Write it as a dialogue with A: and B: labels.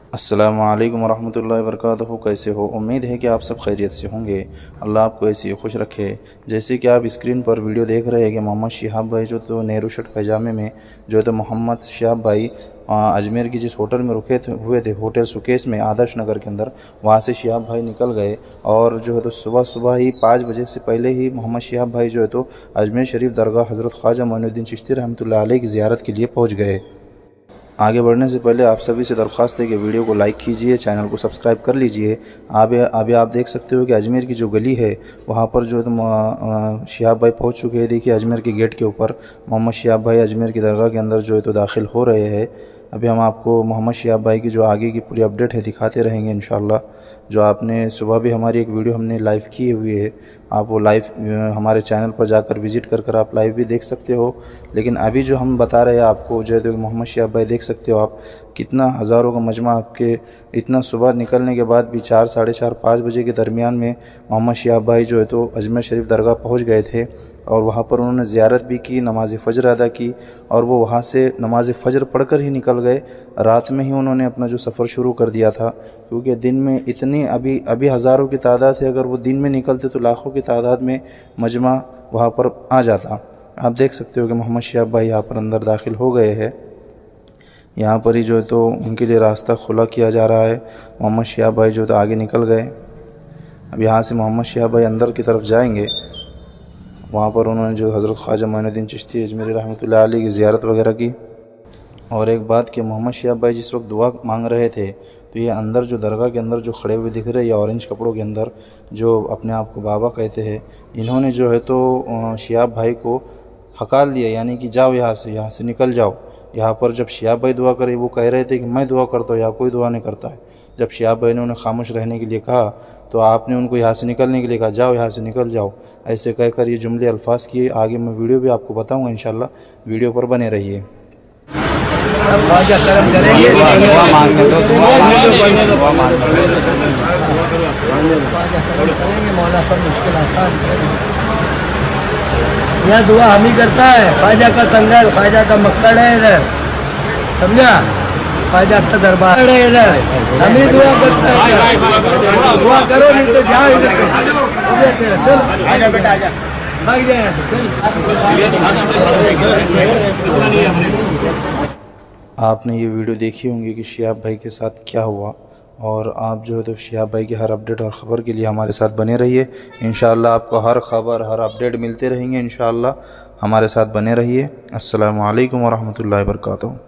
A: अस्सलामु अलैकुम वरहमतुल्लाहि वबरकातुहू। कैसे हो? उम्मीद है कि आप सब खैरियत से होंगे। अल्लाह आपको ऐसे ही खुश रखे। जैसे कि आप स्क्रीन पर वीडियो देख रहे हैं कि मोहम्मद शिहाब भाई जो तो नेहरू शर्ट पैजामे में जो तो मोहम्मद शिहाब भाई अजमेर की जिस होटल में रुके हुए थे, होटल सुकेश में आदर्श नगर के अंदर, वहाँ से शिहाब भाई निकल गए और जो है तो सुबह ही 5 बजे से पहले ही मोहम्मद शिहाब भाई जो है तो अजमेर शरीफ दरगाह हज़रत ख्वाजा मोइनुद्दीन चिश्ती रहमतुल्लाह अलैह की ज़ियारत के लिए पहुँच गए। आगे बढ़ने से पहले आप सभी से दरख्वास्त है कि वीडियो को लाइक कीजिए, चैनल को सब्सक्राइब कर लीजिए। अभी आप देख सकते हो कि अजमेर की जो गली है वहाँ पर जो है शिहाब भाई पहुँच चुके हैं। देखिए अजमेर के गेट के ऊपर मोहम्मद शिहाब भाई अजमेर की दरगाह के अंदर जो है तो दाखिल हो रहे हैं। अभी हम आपको मोहम्मद शिहाब भाई की जो आगे की पूरी अपडेट है दिखाते रहेंगे इंशाअल्लाह। जो आपने सुबह भी हमारी एक वीडियो हमने लाइव की हुई है, आप वो लाइव हमारे चैनल पर जाकर विज़िट कर आप लाइव भी देख सकते हो। लेकिन अभी जो हम बता रहे हैं आपको जो है तो मोहम्मद शिहाब भाई देख सकते हो आप कितना हज़ारों का मजमा आपके इतना सुबह निकलने के बाद भी 4, साढ़े 4, 5 बजे के दरमियान में मोहम्मद शिहाब भाई जो है तो अजमेर शरीफ दरगाह पहुँच गए थे और वहाँ पर उन्होंने ज़ियारत भी की, नमाज़ फ़जर अदा की और वो वहाँ से नमाज़ फ़जर पढ़कर ही निकल गए। रात में ही उन्होंने अपना जो सफ़र शुरू कर दिया था, क्योंकि दिन में इतनी अभी हज़ारों की तादाद है, अगर वो दिन में निकलते तो लाखों की तादाद में मजमा वहाँ पर आ जाता। आप देख सकते हो कि मोहम्मद शिहाब भाई यहाँ पर अंदर दाखिल हो गए हैं। यहाँ पर ही जो है तो उनके लिए रास्ता खुला किया जा रहा है। मोहम्मद शिहाब भाई जो तो आगे निकल गए। अब यहाँ से मोहम्मद शिहाब भाई अंदर की तरफ जाएंगे। वहाँ पर उन्होंने जो हज़रत ख्वाजा मोइनुद्दीन चिश्ती अजमेरी रहमतुल्लाह अलैह की ज़ियारत वगैरह की। और एक बात कि मोहम्मद शिहाब भाई जिस वक्त दुआ मांग रहे थे तो ये अंदर जो दरगाह के अंदर जो खड़े हुए दिख रहे हैं, या ऑरेंज कपड़ों के अंदर जो अपने आप को बाबा कहते हैं, इन्होंने जो है तो शिहाब भाई को हकाल दिया, यानी कि जाओ यहाँ से निकल जाओ। यहाँ पर जब शिहाब भाई दुआ करे, वो कह रहे थे कि मैं दुआ करता हूँ, या कोई दुआ नहीं करता है। जब शिहाब भाई ने उन्हें खामोश रहने के लिए कहा तो आपने उनको यहाँ से निकलने के लिए कहा, जाओ यहाँ से निकल जाओ। ऐसे कहकर ये जुमले अल्फाज किए। आगे मैं वीडियो भी आपको बताऊँगा इंशाल्लाह, वीडियो पर बने रहिए।
B: यह दुआ हम ही करता है। ख्वाजा का संगल, ख्वाजा का मक्कड़ है इधर, समझा? ख्वाजा का दरबार है इधर, हम ही दुआ करते हैं। दुआ करो नहीं तो जाओ इधर से। चल आजा बेटा, आजा, भाग जाए यहाँ से, चल।
A: आपने ये वीडियो देखी होंगी कि शिहाब भाई के साथ क्या हुआ, और आप जो है तो शिहाब भाई की हर अपडेट और ख़बर के लिए हमारे साथ बने रहिए। इंशाअल्लाह आपको हर ख़बर हर अपडेट मिलते रहेंगे। इंशाअल्लाह हमारे साथ बने रहिए। अस्सलामु अलैकुम वरहमतुल्लाहि वबरकातुहू।